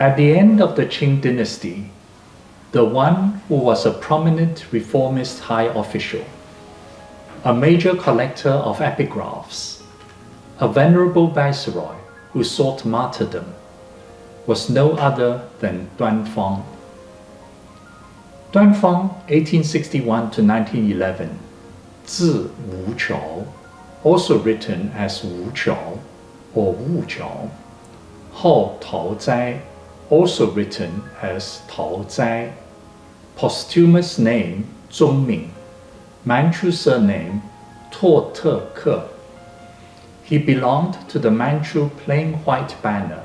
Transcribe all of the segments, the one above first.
At the end of the Ch'ing Dynasty, the one who was a prominent reformist high official, a major collector of epigraphs, a venerable viceroy who sought martyrdom, was no other than Tuan Fang. Tuan Fang, 1861 to 1911, 字吴桥, also written as Wu Qiao or Wu Qiao, 号陶斋, also written as Tao Zai, posthumous name Chung-min, Manchu surname Tuo-tzu-chien. He belonged to the Manchu Plain White Banner,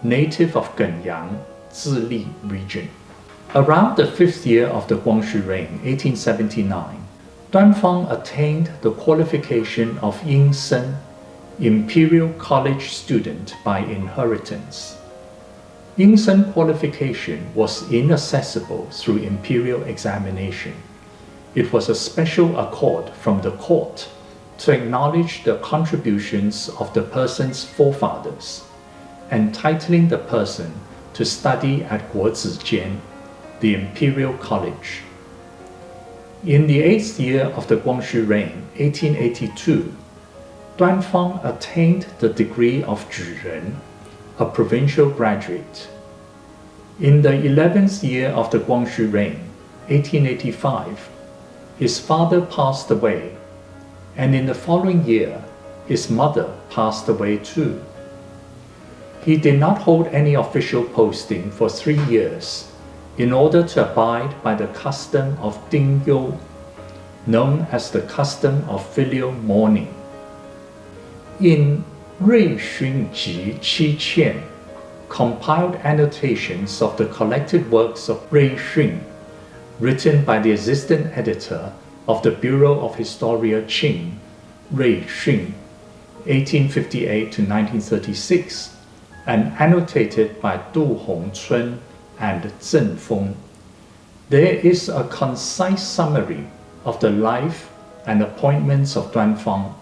native of Keng-yang, Chih-li region. Around the 5th year of the Guangxu reign, 1879, Tuan Fang attained the qualification of Yin-sheng, Imperial College student by inheritance. Yin-sheng qualification was inaccessible through imperial examination. It was a special accord from the court to acknowledge the contributions of the person's forefathers, entitling the person to study at Kuo-tzu-chien, the Imperial College. In the 8th year of the Guangxu reign, 1882, Tuan Fang attained the degree of chü-jen, a provincial graduate. In the 11th year of the Guangxu reign, 1885, his father passed away, and in the following year, his mother passed away too. He did not hold any official posting for 3 years in order to abide by the custom of Ting-yu, known as the custom of filial mourning. In 瑞勋集7 compiled annotations of the collected works of Rui Xun, written by the assistant editor of the Bureau of Historia Qing, Rui Xun, 1858 to 1936, and annotated by Du Hongchun and Zheng Feng. There is a concise summary of the life and appointments of Tuan Fang,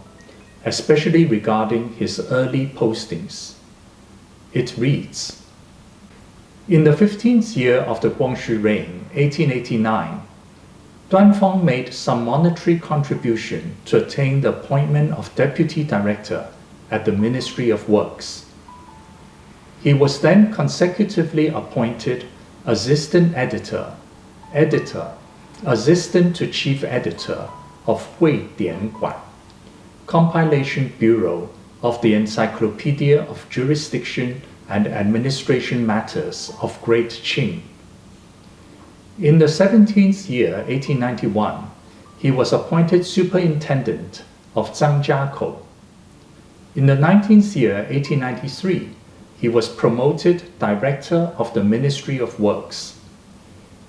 especially regarding his early postings. It reads, in the 15th year of the Guangxu reign, 1889, Tuan Fang made some monetary contribution to attain the appointment of Deputy Director at the Ministry of Works. He was then consecutively appointed Assistant Editor, Assistant to Chief Editor of Hui Dian Guan, Compilation Bureau of the Encyclopedia of Jurisdiction and Administration Matters of Great Qing. In the 17th year, 1891, he was appointed Superintendent of Zhangjiakou. In the 19th year, 1893, he was promoted Director of the Ministry of Works.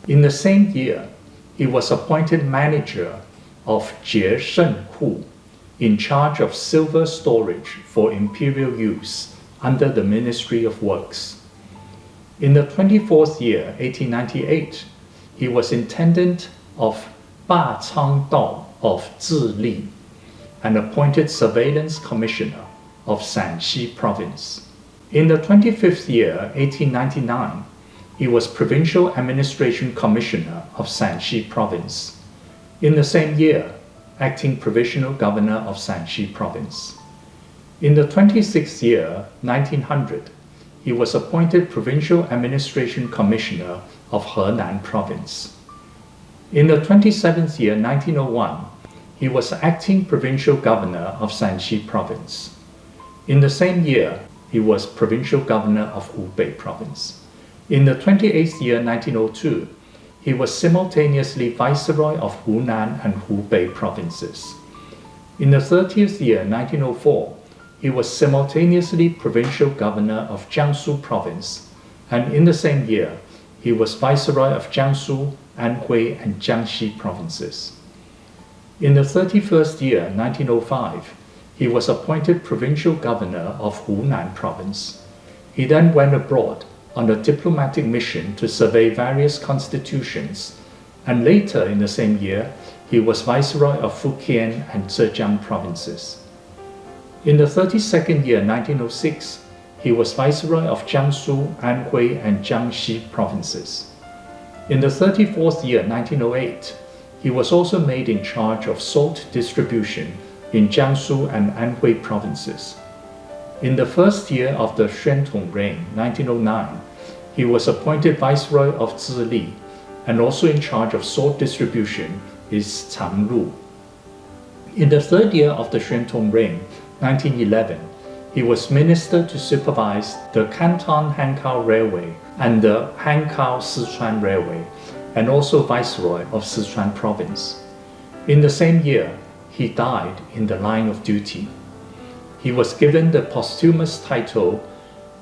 In the same year, he was appointed Manager of Jie-sheng-hu, in charge of silver storage for imperial use under the Ministry of Works. In the 24th year, 1898, he was Intendant of Ba Cang Dao of Chih-li and appointed Surveillance Commissioner of Tseng-chih province. In the 25th year, 1899, he was Provincial Administration Commissioner of Tseng-chih province. In the same year, acting Provisional Governor of Tseng-chih province. In the 26th year, 1900, he was appointed Provincial Administration Commissioner of Henan province. In the 27th year, 1901, he was acting Provincial Governor of Tseng-chih province. In the same year, he was Provincial Governor of Hubei province. In the 28th year, 1902, he was simultaneously Viceroy of Hunan and Hubei provinces. In the 30th year, 1904, he was simultaneously Provincial Governor of Jiangsu province, and in the same year, he was Viceroy of Jiangsu, Anhui, and Jiangxi provinces. In the 31st year, 1905, he was appointed Provincial Governor of Hunan province. He then went abroad on a diplomatic mission to survey various constitutions, and later in the same year, he was Viceroy of Fujian and Zhejiang provinces. In the 32nd year, 1906, he was Viceroy of Jiangsu, Anhui, and Jiangxi provinces. In the 34th year, 1908, he was also made in charge of salt distribution in Jiangsu and Anhui provinces. In the first year of the Xuantong reign, 1909, he was appointed Viceroy of Chih-li, and also in charge of salt distribution is Tseng-yu. In the third year of the Xuantong reign, 1911, he was minister to supervise the Canton-Hankow Railway and the Hankow-Sichuan Railway, and also Viceroy of Sichuan Province. In the same year, he died in the line of duty. He was given the posthumous title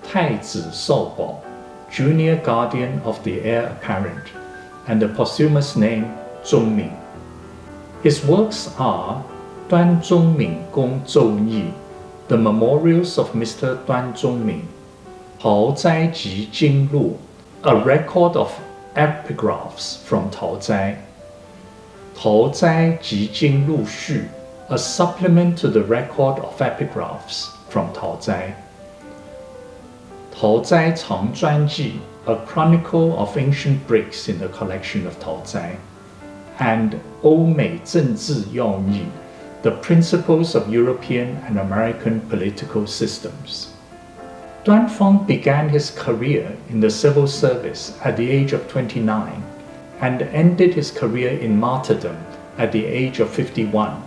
Taizhi Shoubao, Junior Guardian of the Heir Apparent, and the posthumous name Chung-min. His works are Tuan Chung-min Gong Zhou-yi, The Memorials of Mr. Tuan Chung-min, Tao Zai Ji Jing Lu, a record of epigraphs from Tao Zai, Tao Zai Ji Jing Lu Xu, a supplement to the record of epigraphs from Tao Zai, Tao Zai Chang Zhuan Ji, a chronicle of ancient bricks in the collection of Tao Zai, and Ou Mei Zhen Zi Yao Yi, the principles of European and American political systems. Tuan Fang began his career in the civil service at the age of 29 and ended his career in martyrdom at the age of 51.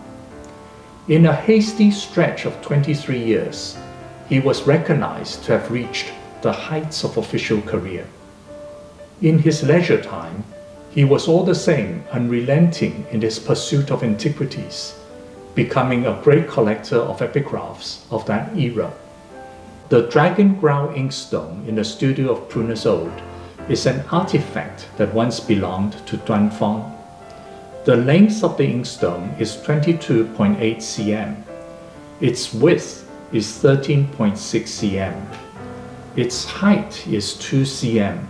In a hasty stretch of 23 years, he was recognized to have reached the heights of official career. In his leisure time, he was all the same unrelenting in his pursuit of antiquities, becoming a great collector of epigraphs of that era. The dragon Growl Inkstone in the studio of Prunus Ode is an artifact that once belonged to Tuan Fang. The length of the inkstone is 22.8 cm. Its width is 13.6 cm. Its height is 2 cm.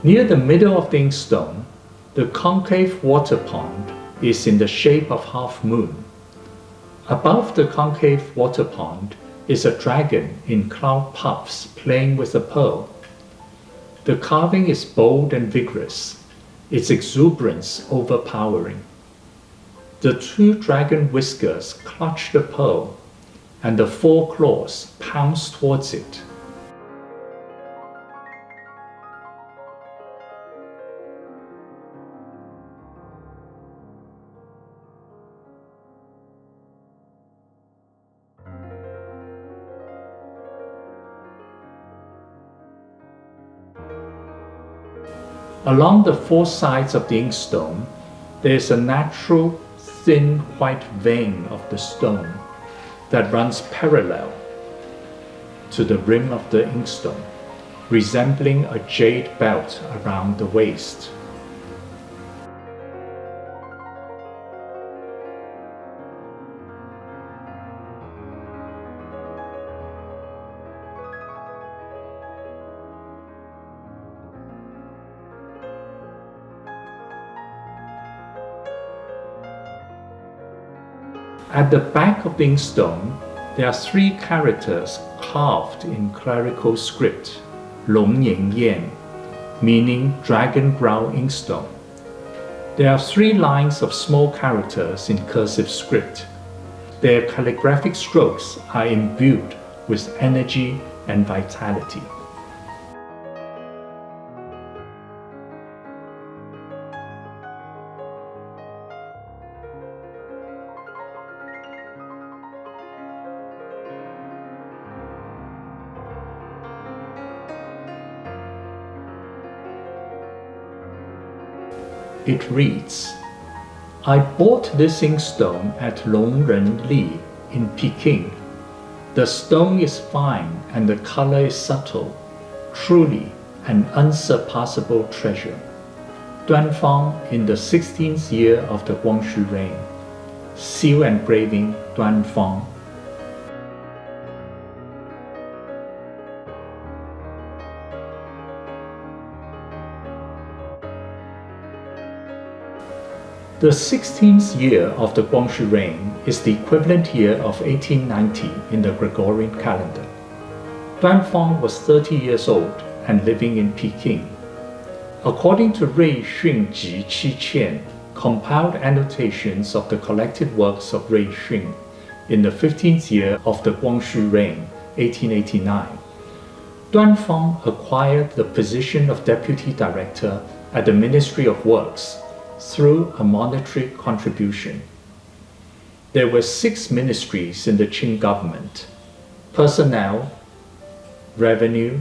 Near the middle of the inkstone, the concave water pond is in the shape of half moon. Above the concave water pond is a dragon in cloud puffs playing with a pearl. The carving is bold and vigorous, its exuberance overpowering. The two dragon whiskers clutch the pearl, and the four claws pounce towards it. Along the four sides of the inkstone, there is a natural thin white vein of the stone that runs parallel to the rim of the inkstone, resembling a jade belt around the waist. At the back of the inkstone, there are three characters carved in clerical script, Long Yin Yan, meaning Dragon Growl Inkstone. There are three lines of small characters in cursive script. Their calligraphic strokes are imbued with energy and vitality. It reads, I bought this inkstone at Longren Li in Peking. The stone is fine and the color is subtle, truly an unsurpassable treasure. Tuan Fang in the 16th year of the Guangxu reign. Seal engraving Tuan Fang. The 16th year of the Guangxu reign is the equivalent year of 1890 in the Gregorian calendar. Tuan Fang was 30 years old and living in Peking. According to Rui Xun Ji Qi-chen, compiled annotations of the collected works of Rui Xun in the 15th year of the Guangxu reign, 1889, Tuan Fang acquired the position of Deputy Director at the Ministry of Works through a monetary contribution. There were 6 ministries in the Qing government: personnel, revenue,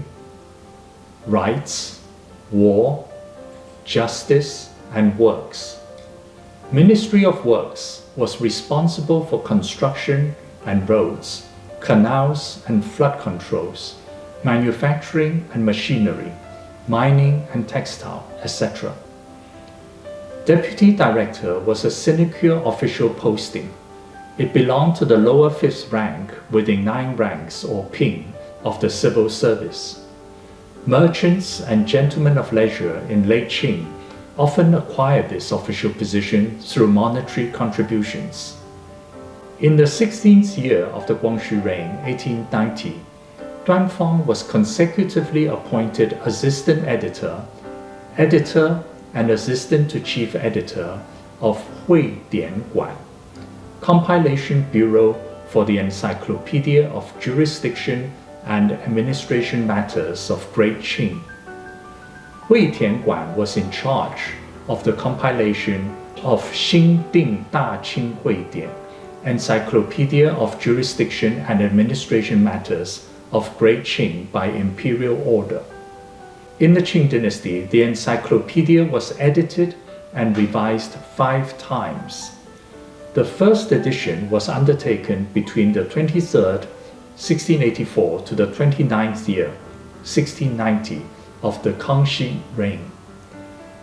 rights, war, justice, and works. Ministry of Works was responsible for construction and roads, canals and flood controls, manufacturing and machinery, mining and textile, etc. Deputy Director was a sinecure official posting. It belonged to the lower 5th rank within 9 ranks or ping of the civil service. Merchants and gentlemen of leisure in late Qing often acquired this official position through monetary contributions. In the 16th year of the Guangxu reign, 1890, Tuan Fang was consecutively appointed Assistant Editor, Editor and Assistant to Chief Editor of Hui Dian Guan, Compilation Bureau for the Encyclopedia of Jurisdiction and Administration Matters of Great Qing. Hui Tian Guan was in charge of the compilation of Xing Ding Da Qing Hui Dian, Encyclopedia of Jurisdiction and Administration Matters of Great Qing by Imperial Order. In the Ch'ing Dynasty, the encyclopedia was edited and revised 5 times. The first edition was undertaken between the 23rd, 1684 to the 29th year, 1690, of the Kang-hsü reign.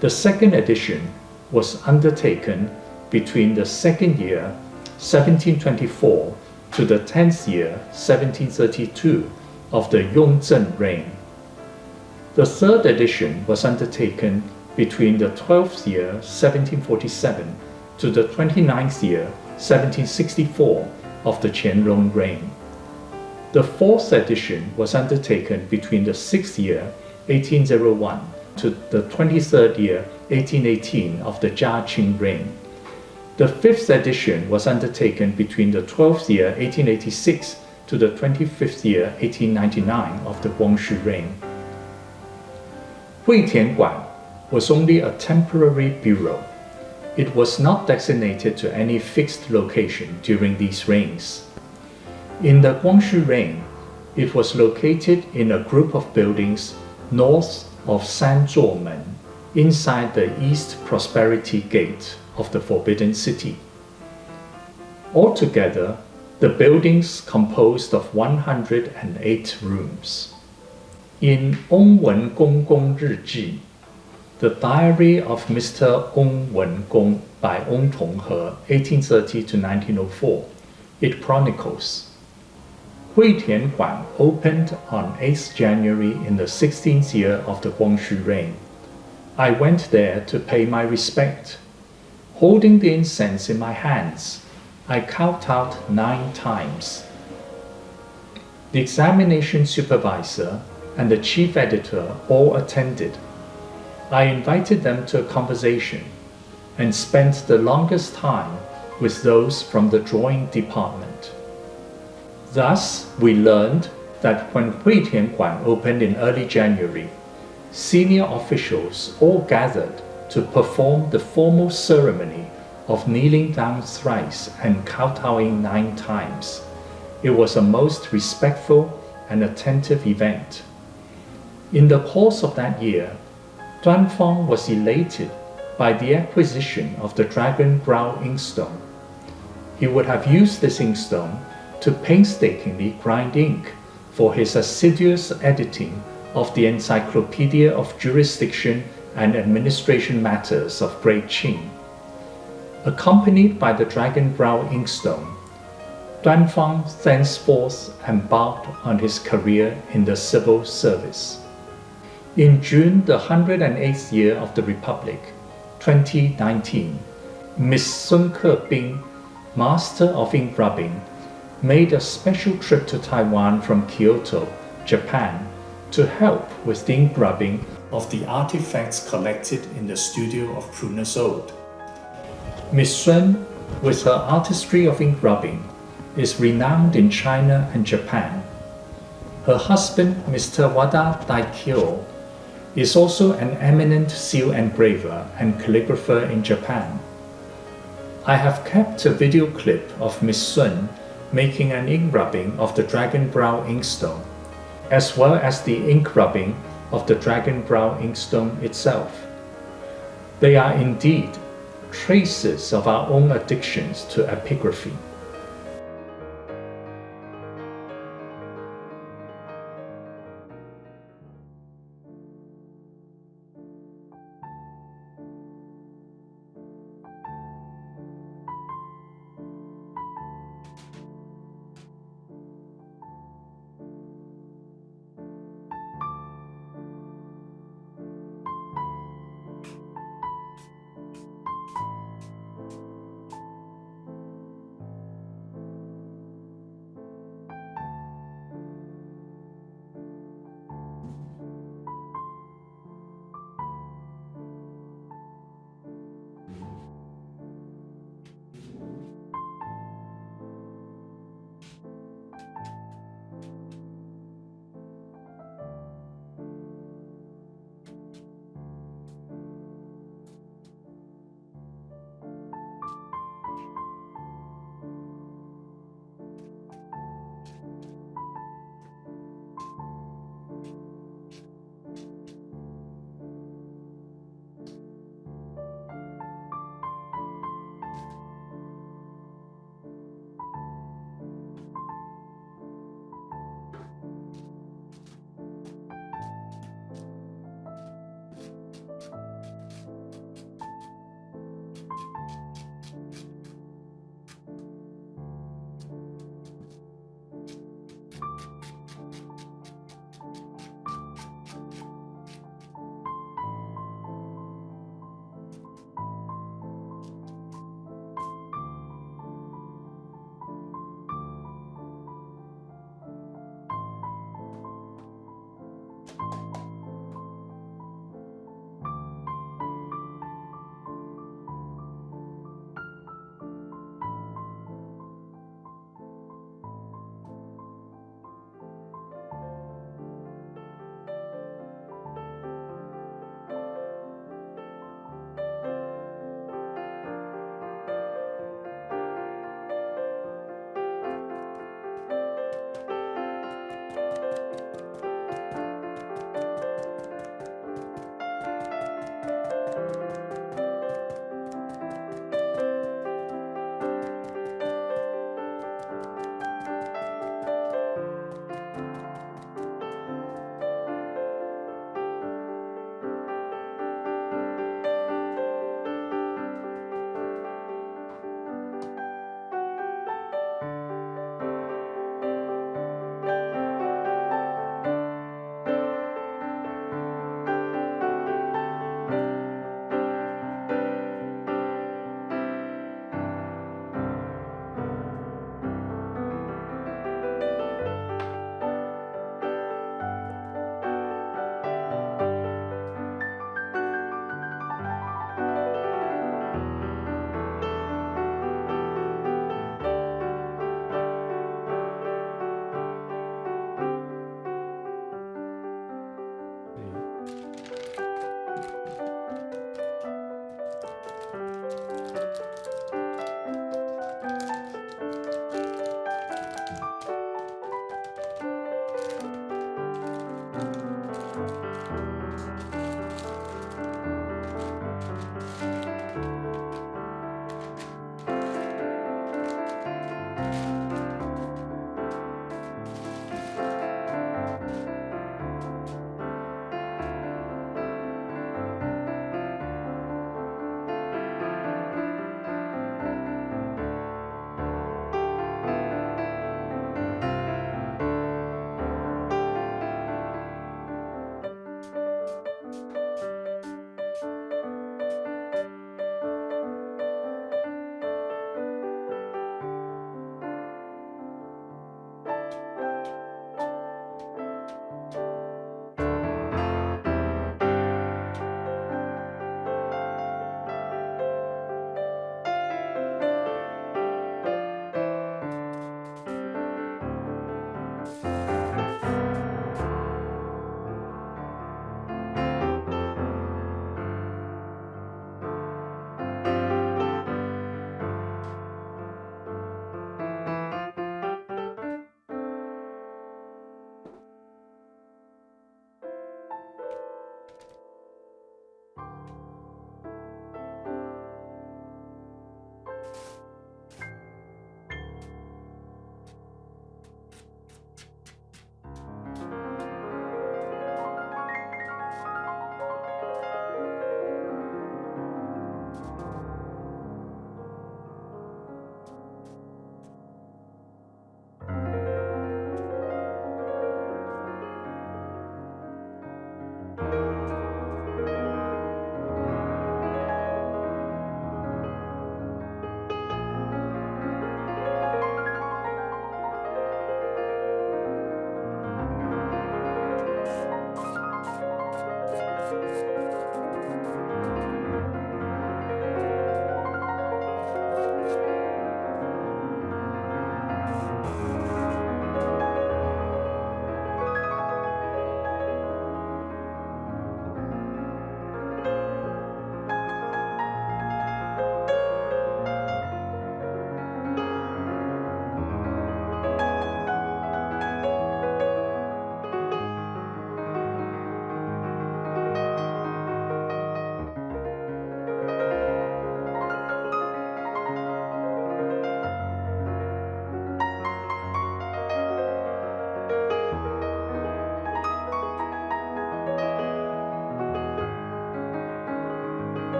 The second edition was undertaken between the 2nd year, 1724, to the 10th year, 1732, of the Yongzheng reign. The third edition was undertaken between the 12th year, 1747, to the 29th year, 1764, of the Qianlong reign. The fourth edition was undertaken between the 6th year, 1801, to the 23rd year, 1818, of the Jia Qing reign. The fifth edition was undertaken between the 12th year, 1886, to the 25th year, 1899, of the Guangxu reign. Hui Tian Guan was only a temporary bureau. It was not designated to any fixed location during these reigns. In the Guangxu reign, it was located in a group of buildings north of Sanzuomen, inside the East Prosperity Gate of the Forbidden City. Altogether, the buildings composed of 108 rooms. In Ong Wen Gong Gong Ri Ji, the diary of Mr. Ong Wen Gong by Ong Tonghe, 1830 to 1904, it chronicles: Hui Tian Guan opened on 8th January in the 16th year of the Guangxu reign. I went there to pay my respect. Holding the incense in my hands, I count out 9 times. The examination supervisor and the chief editor all attended. I invited them to a conversation and spent the longest time with those from the drawing department. Thus, we learned that when Hui Tian Guan opened in early January, senior officials all gathered to perform the formal ceremony of kneeling down thrice and kowtowing 9 times. It was a most respectful and attentive event. In the course of that year, Tuan Fang was elated by the acquisition of the dragon Growl Inkstone. He would have used this inkstone to painstakingly grind ink for his assiduous editing of the Encyclopedia of Jurisdiction and Administration Matters of Great Qing. Accompanied by the dragon Growl Inkstone, Tuan Fang thenceforth embarked on his career in the civil service. In June, the 108th year of the Republic, 2019, Miss Sun Ke-bing, Master of Ink Rubbing, made a special trip to Taiwan from Kyoto Japan, to help with the ink rubbing of the artifacts collected in the studio of Pruner's Ode. Miss Sun, with her artistry of ink rubbing, is renowned in China and Japan. Her husband, Mr. Wada Daikyo, is also an eminent seal engraver and calligrapher in Japan. I have kept a video clip of Miss Sun making an ink rubbing of the Dragon Growl Inkstone, as well as the ink rubbing of the Dragon Growl Inkstone itself. They are indeed traces of our own addictions to epigraphy.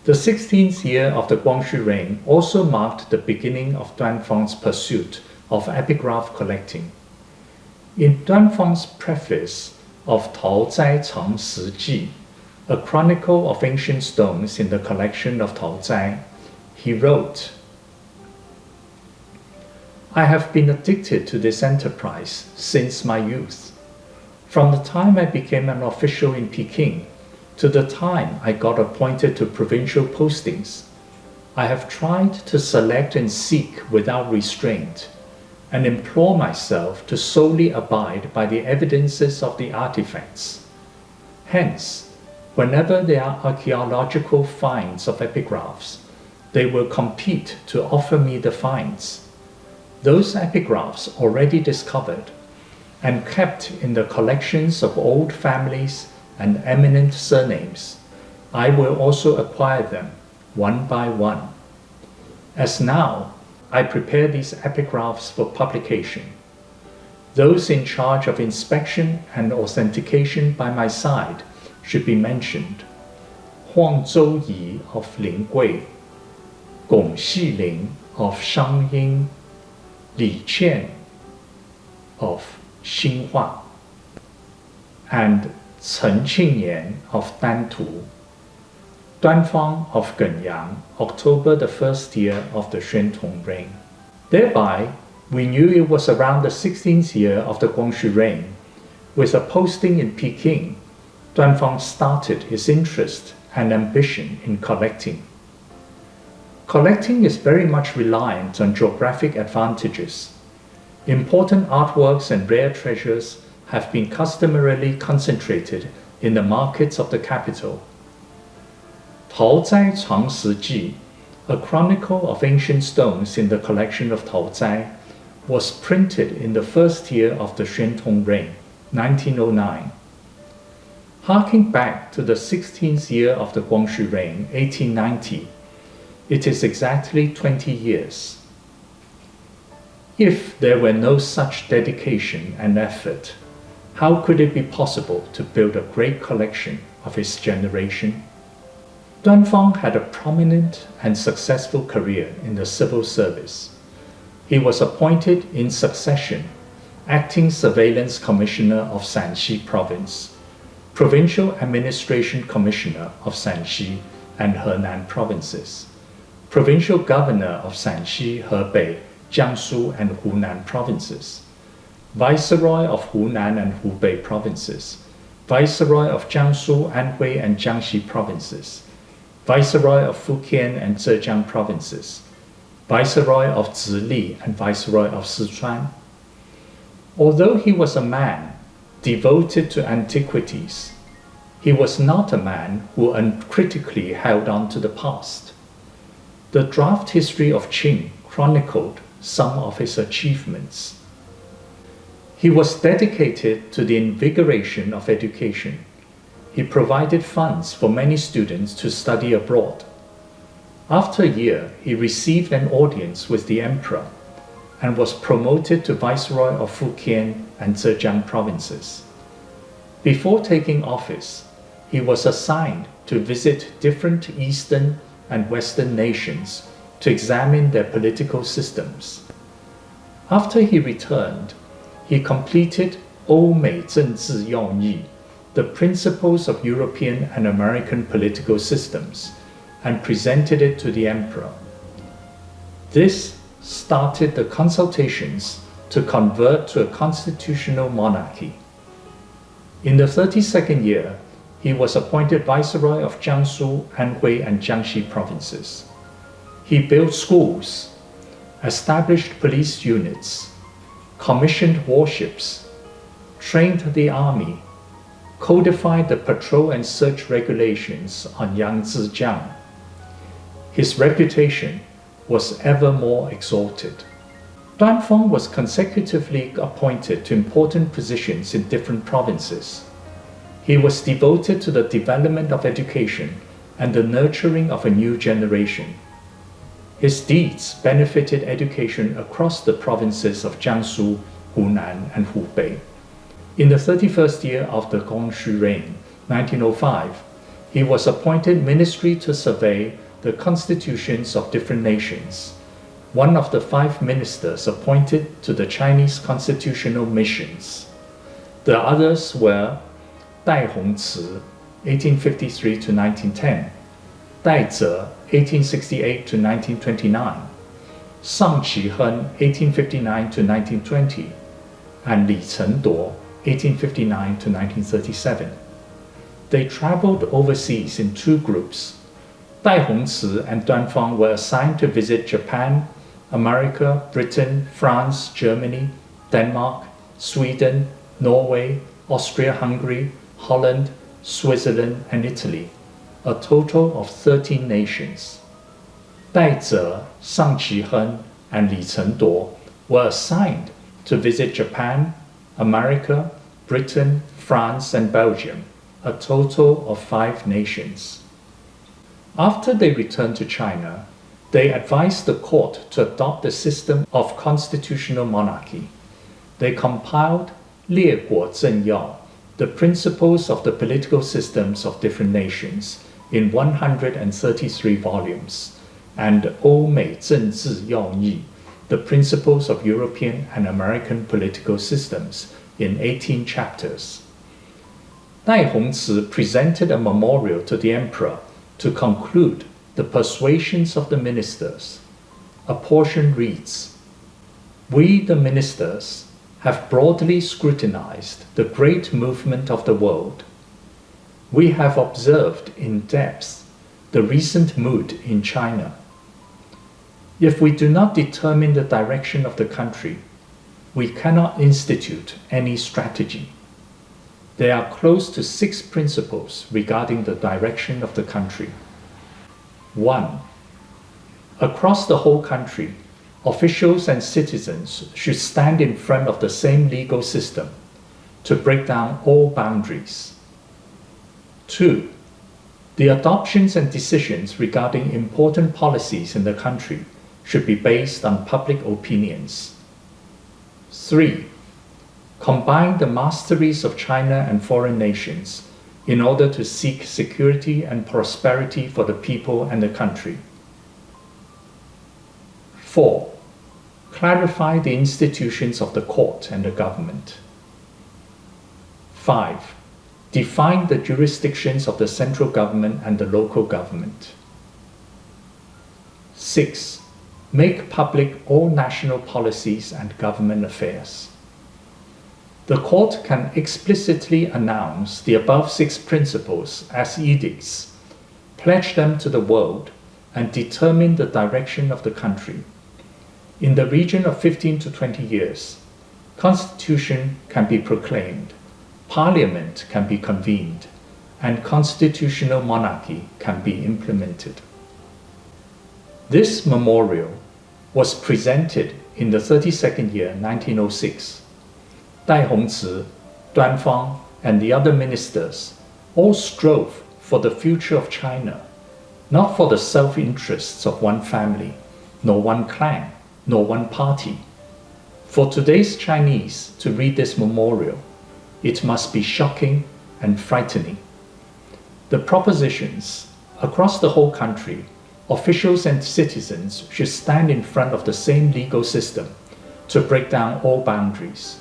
The 16th year of the Kuang-hsü reign also marked the beginning of Tuan Fang's pursuit of epigraph collecting. In Tuan Fang's preface of Taozai Cheng Ji, a chronicle of ancient stones in the collection of Taozai, he wrote, "I have been addicted to this enterprise since my youth. From the time I became an official in Peking to the time I got appointed to provincial postings, I have tried to select and seek without restraint, and implore myself to solely abide by the evidences of the artifacts. Hence, whenever there are archaeological finds of epigraphs, they will compete to offer me the finds. Those epigraphs already discovered and kept in the collections of old families and eminent surnames, I will also acquire them one by one. As now, I prepare these epigraphs for publication. Those in charge of inspection and authentication by my side should be mentioned: Hung-tz'u of Linggui, Gong-xi-ling of Shangying, Li-qian of Xinhua, and Tseng-chih of Dantu, Tuan Fang of Keng-yang, October the 1st year of the Xuantong reign." Thereby, we knew it was around the 16th year of the Kuang-hsü reign. With a posting in Peking, Tuan Fang started his interest and ambition in collecting. Collecting is very much reliant on geographic advantages. Important artworks and rare treasures have been customarily concentrated in the markets of the capital. Taozai Cheng Ji, a chronicle of ancient stones in the collection of Taozai, was printed in the first year of the Xuantong reign, 1909. Harking back to the 16th year of the Kuang-hsü reign, 1890, it is exactly 20 years. If there were no such dedication and effort, how could it be possible to build a great collection of his generation? Tuan Fang had a prominent and successful career in the civil service. He was appointed in succession Acting Surveillance Commissioner of Shanxi Province, Provincial Administration Commissioner of Shanxi and Henan Provinces, Provincial Governor of Shanxi, Hebei, Jiangsu and Hunan Provinces, Viceroy of Hunan and Hubei Provinces, Viceroy of Jiangsu, Anhui and Jiangxi Provinces, Viceroy of Fujian and Zhejiang Provinces, Viceroy of Chih-li and Viceroy of Sichuan. Although he was a man devoted to antiquities, he was not a man who uncritically held on to the past. The draft history of Qing chronicled some of his achievements. He was dedicated to the invigoration of education. He provided funds for many students to study abroad. After a year, he received an audience with the emperor and was promoted to Viceroy of Fujian and Zhejiang provinces. Before taking office, he was assigned to visit different Eastern and Western nations to examine their political systems. After he returned, he completed O Mei Zhengzi Yongyi, the principles of European and American political systems, and presented it to the emperor. This started the consultations to convert to a constitutional monarchy. In the 32nd year, he was appointed Viceroy of Jiangsu, Anhui, and Jiangxi provinces. He built schools, established police units, commissioned warships, trained the army, codified the patrol and search regulations on Yangtze Jiang. His reputation was ever more exalted. Tuan Fang was consecutively appointed to important positions in different provinces. He was devoted to the development of education and the nurturing of a new generation. His deeds benefited education across the provinces of Jiangsu, Hunan, and Hubei. In the 31st year of the Kuang-hsü reign, 1905, he was appointed ministry to survey the constitutions of different nations, one of the 5 ministers appointed to the Chinese constitutional missions. The others were Dai Hung-tz'u, 1853 to 1910, Dai Ze, 1868 to 1929, Shang Qi-hen, 1859 to 1920, and Li Chengduo, 1859 to 1937. They traveled overseas in 2 groups. Dai Hung-tz'u and Tuan Fang were assigned to visit Japan, America, Britain, France, Germany, Denmark, Sweden, Norway, Austria-Hungary, Holland, Switzerland, and Italy, a total of 13 nations. Dai Ze, Shang Qi-hen, and Li Chengduo were assigned to visit Japan, America, Britain, France, and Belgium, a total of 5 nations. After they returned to China, they advised the court to adopt a system of constitutional monarchy. They compiled 列国政要, the principles of the political systems of different nations, in 133 volumes, and 欧美政治要义, the principles of European and American political systems, in 18 chapters. Dai Hung-tz'u presented a memorial to the emperor to conclude the persuasions of the ministers. A portion reads, "We, the ministers, have broadly scrutinized the great movement of the world. We have observed in depth the recent mood in China. If we do not determine the direction of the country, we cannot institute any strategy. There are close to 6 principles regarding the direction of the country. 1. Across the whole country, officials and citizens should stand in front of the same legal system to break down all boundaries. 2. The adoptions and decisions regarding important policies in the country should be based on public opinions. 3. Combine the masteries of China and foreign nations in order to seek security and prosperity for the people and the country. 4. Clarify the institutions of the court and the government. 5. Define the jurisdictions of the central government and the local government. 6. Make public all national policies and government affairs. The court can explicitly announce the above 6 principles as edicts, pledge them to the world, and determine the direction of the country. In the region of 15 to 20 years, constitution can be proclaimed, parliament can be convened, and constitutional monarchy can be implemented." This memorial was presented in the 32nd year, 1906. Dai Hung-tz'u, Tuan Fang, and the other ministers all strove for the future of China, not for the self-interests of one family, nor one clan, nor one party. For today's Chinese to read this memorial, it must be shocking and frightening. The propositions: across the whole country, officials and citizens should stand in front of the same legal system to break down all boundaries.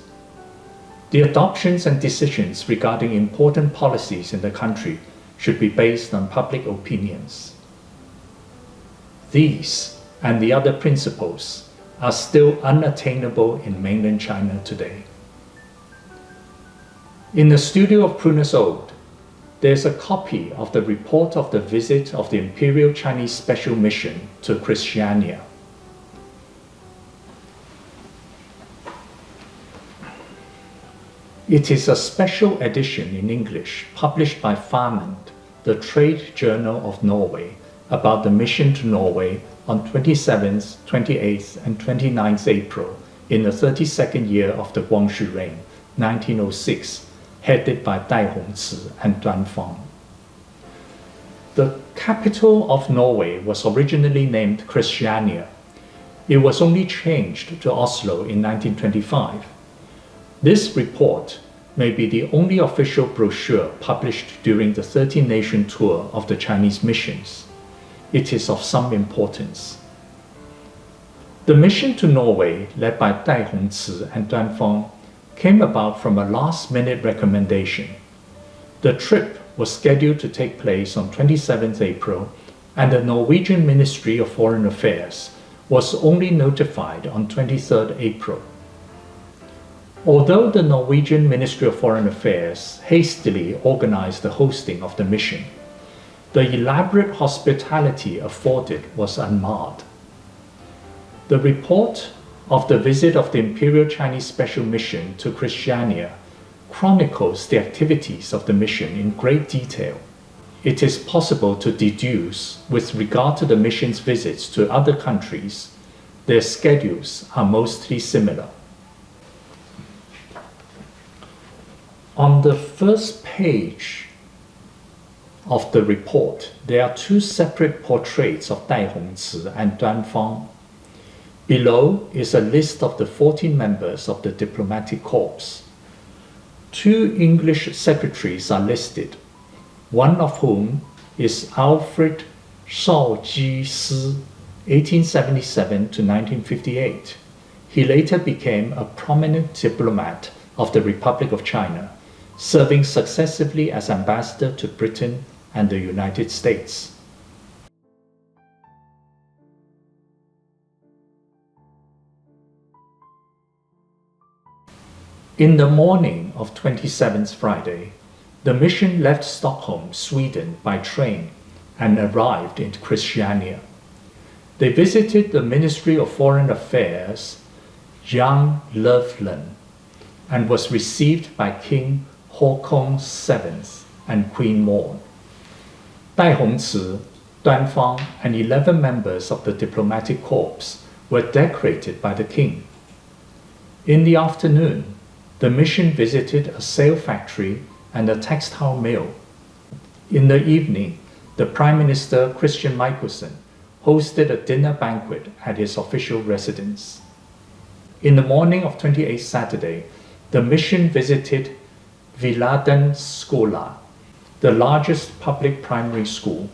The adoptions and decisions regarding important policies in the country should be based on public opinions. These and the other principles are still unattainable in mainland China today. In the studio of Prunus Ode, there is a copy of the report of the visit of the Imperial Chinese Special Mission to Christiania. It is a special edition in English published by Farmand, the trade journal of Norway, about the mission to Norway on 27th, 28th, and 29th April in the 32nd year of the Guangxu reign, 1906, headed by Dai Hung-tz'u and Tuan Fang. The capital of Norway was originally named Christiania. It was only changed to Oslo in 1925. This report may be the only official brochure published during the 13-nation tour of the Chinese missions. It is of some importance. The mission to Norway, led by Dai Hung-tz'u and Tuan Fang, came about from a last-minute recommendation. The trip was scheduled to take place on 27th April, and the Norwegian Ministry of Foreign Affairs was only notified on 23rd April. Although the Norwegian Ministry of Foreign Affairs hastily organized the hosting of the mission, the elaborate hospitality afforded was unmarred. The report of the visit of the Imperial Chinese Special Mission to Christiania chronicles the activities of the mission in great detail. It is possible to deduce, with regard to the mission's visits to other countries, their schedules are mostly similar. On the first page of the report, there are two separate portraits of Dai Hung-tz'u and Tuan Fang. Below is a list of the 14 members of the diplomatic corps. Two English secretaries are listed, one of whom is Alfred Shaoji-si, 1877 to 1958. He later became a prominent diplomat of the Republic of China, serving successively as ambassador to Britain and the United States. In the morning of 27th Friday, the mission left Stockholm, Sweden by train and arrived in Christiania. They visited the Ministry of Foreign Affairs, Jan Löfven, and was received by King Haakon VII and Queen Maud. Dai Hung-tz'u, Tuan Fang, and 11 members of the diplomatic corps were decorated by the king. In the afternoon, the mission visited a sail factory and a textile mill. In the evening, the Prime Minister Christian Michelsen hosted a dinner banquet at his official residence. In the morning of 28th Saturday, the mission visited Villaden Skola, the largest public primary school,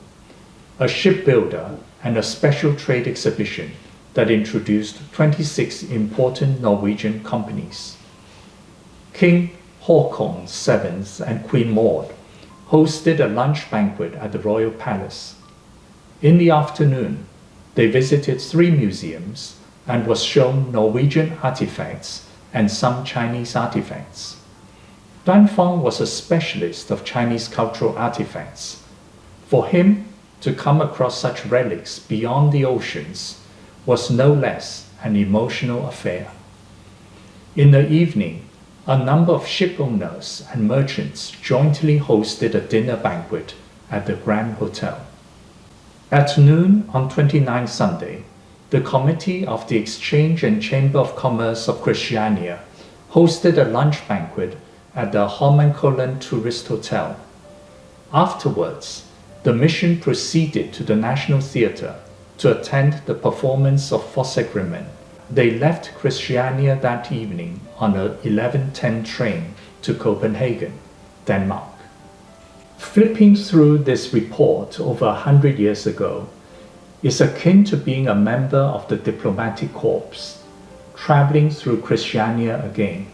a shipbuilder, and a special trade exhibition that introduced 26 important Norwegian companies. King Haakon VII and Queen Maud hosted a lunch banquet at the royal palace. In the afternoon, they visited 3 museums and was shown Norwegian artifacts and some Chinese artifacts. Tuan Fang was a specialist of Chinese cultural artifacts. For him to come across such relics beyond the oceans was no less an emotional affair. In the evening, a number of ship owners and merchants jointly hosted a dinner banquet at the Grand Hotel. At noon on 29th Sunday, the Committee of the Exchange and Chamber of Commerce of Christiania hosted a lunch banquet at the Holmenkollen Tourist Hotel. Afterwards, the mission proceeded to the National Theatre to attend the performance of Forsegrimen. They left Christiania that evening on a 11:10 train to Copenhagen, Denmark. Flipping through this report over 100 years ago is akin to being a member of the diplomatic corps, traveling through Christiania again.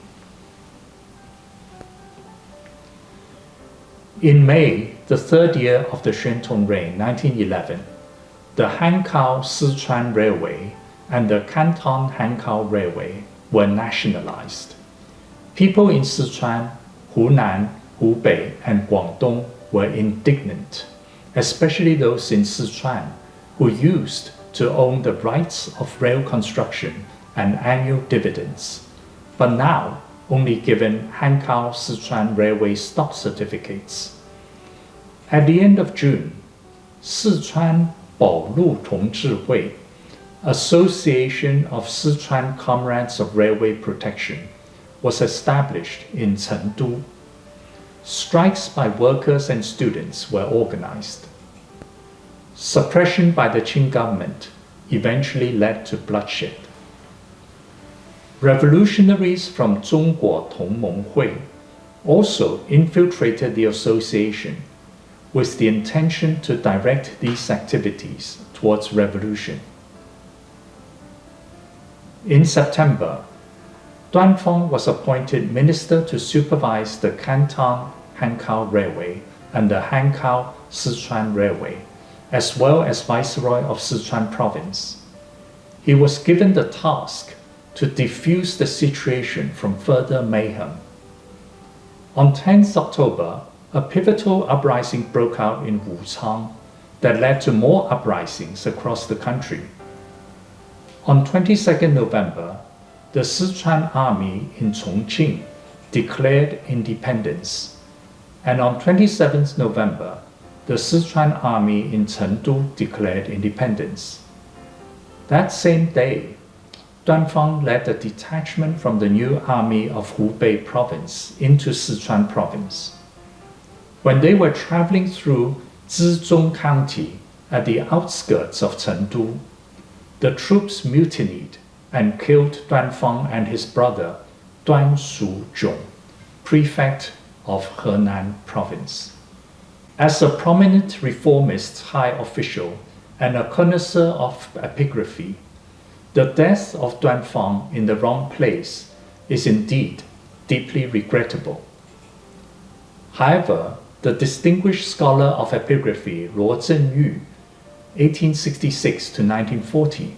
In May, the 3rd year of the Xuantong reign, 1911, the Hankow-Sichuan Railway and the Canton-Hankow Railway were nationalized. People in Sichuan, Hunan, Hubei, and Guangdong were indignant, especially those in Sichuan who used to own the rights of rail construction and annual dividends, but now only given Hankow-Sichuan Railway stock certificates. At the end of June, Sichuan Baolu Tongzhi Hui, Association of Sichuan Comrades of Railway Protection, was established in Chengdu. Strikes by workers and students were organized. Suppression by the Qing government eventually led to bloodshed. Revolutionaries from Zhongguo Tongmeng Hui also infiltrated the association with the intention to direct these activities towards revolution. In September, Tuan Fang was appointed minister to supervise the Canton-Hankow Railway and the Hankow-Sichuan Railway, as well as Viceroy of Sichuan Province. He was given the task to defuse the situation from further mayhem. On 10th October, a pivotal uprising broke out in Wuchang that led to more uprisings across the country. On 22nd November, the Sichuan army in Chung-min declared independence, and on 27th November, the Sichuan army in Chengdu declared independence. That same day, Tuan Fang led a detachment from the new army of Hubei province into Sichuan province. When they were traveling through Zizhong County at the outskirts of Chengdu, the troops mutinied and killed Tuan Fang and his brother Tuan Shu-zhong, prefect of Henan province. As a prominent reformist high official and a connoisseur of epigraphy, the death of Tuan Fang in the wrong place is indeed deeply regrettable. However, the distinguished scholar of epigraphy Tseng-yu, 1866 to 1940,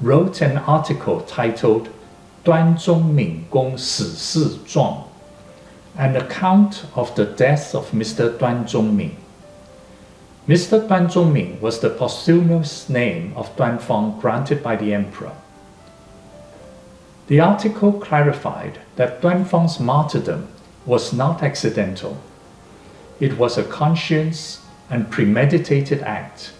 wrote an article titled Tuan Zhongmin Gong Si Si Zhuang, an account of the death of Mr. Tuan Zhongmin. Mr. Tuan Zhongmin was the posthumous name of Tuan Fang granted by the emperor. The article clarified that Tuan Fang's martyrdom was not accidental. It was a conscious and premeditated act,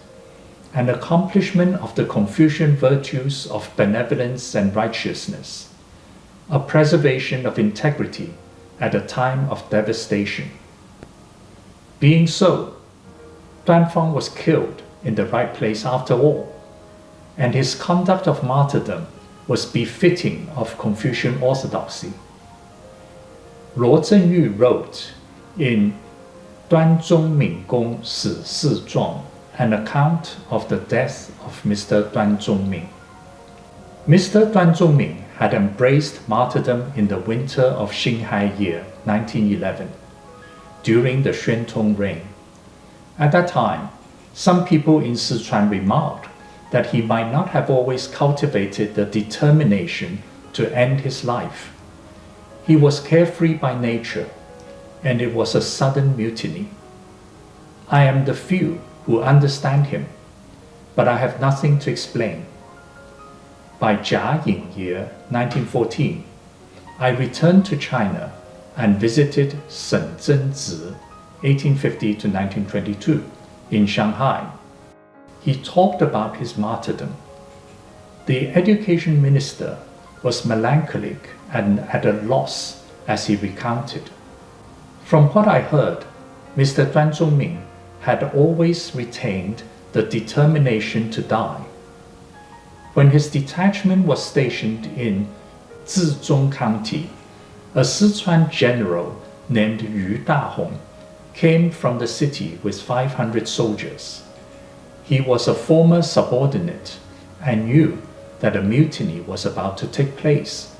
an accomplishment of the Confucian virtues of benevolence and righteousness, a preservation of integrity at a time of devastation. Being so, Tuan Fang was killed in the right place after all, and his conduct of martyrdom was befitting of Confucian orthodoxy. Tseng-yu wrote in Tuan Zhongmin Gong Si Si Zhuang an account of the death of Mr. Tuan Zhongmin. Mr. Tuan Zhongmin had embraced martyrdom in the winter of Xinhai year 1911, during the Xuantong reign. At that time, some people in Sichuan remarked that he might not have always cultivated the determination to end his life. He was carefree by nature, and it was a sudden mutiny. I am the few who understand him, but I have nothing to explain. By Jia Yin year 1914, I returned to China and visited Shenzhen-zi 1850 to 1922 in Shanghai. He talked about his martyrdom. The education minister was melancholic and at a loss as he recounted. From what I heard, Mr. Tuan Zhongmin had always retained the determination to die. When his detachment was stationed in Zizhong County, a Sichuan general named Yu Dahong came from the city with 500 soldiers. He was a former subordinate and knew that a mutiny was about to take place.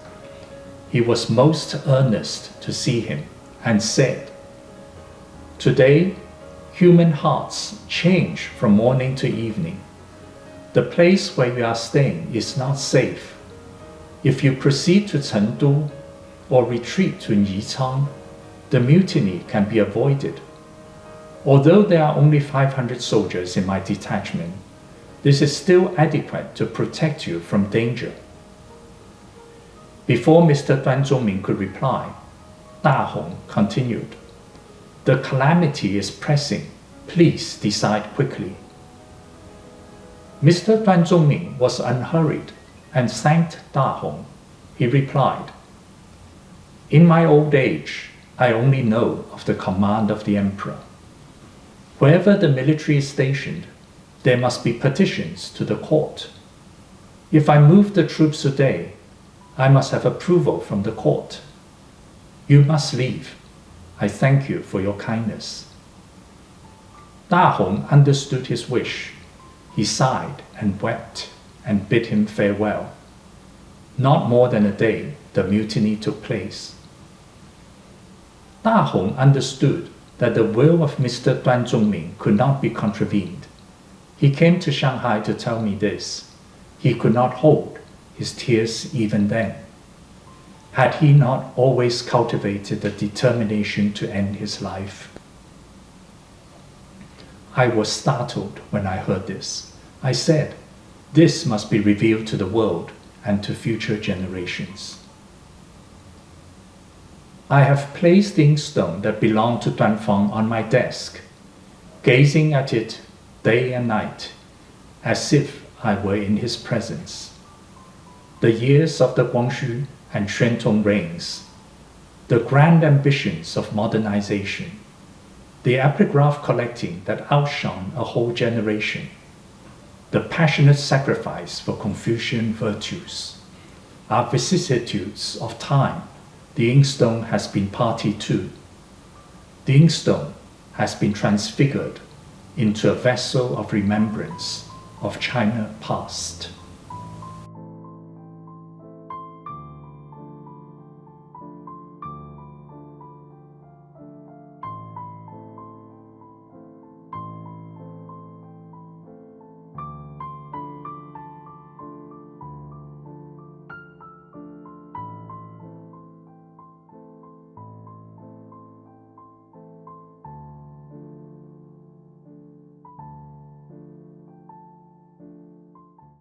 He was most earnest to see him and said, "Today, human hearts change from morning to evening. The place where you are staying is not safe. If you proceed to Chengdu or retreat to Yichang, the mutiny can be avoided. Although there are only 500 soldiers in my detachment, this is still adequate to protect you from danger." Before Mr. Tuan Zhongmin could reply, Dahong continued, "The calamity is pressing. Please decide quickly." Mr. Tuan Zhongmin was unhurried and thanked Dahong. He replied, "In my old age, I only know of the command of the emperor. Wherever the military is stationed, there must be petitions to the court. If I move the troops today, I must have approval from the court. You must leave. I thank you for your kindness." Da Hong understood his wish. He sighed and wept and bid him farewell. Not more than a day, the mutiny took place. Da Hong understood that the will of Mr. Tuan Chung-min could not be contravened. He came to Shanghai to tell me this. He could not hold his tears even then. Had he not always cultivated the determination to end his life? I was startled when I heard this. I said, "This must be revealed to the world and to future generations." I have placed the inkstone that belonged to Tuan Fang on my desk, gazing at it day and night, as if I were in his presence. The years of the Kuang-hsü and Xuantong reigns, the grand ambitions of modernization, the epigraph collecting that outshone a whole generation, the passionate sacrifice for Confucian virtues, are vicissitudes of time the inkstone has been party to. The inkstone has been transfigured into a vessel of remembrance of China past.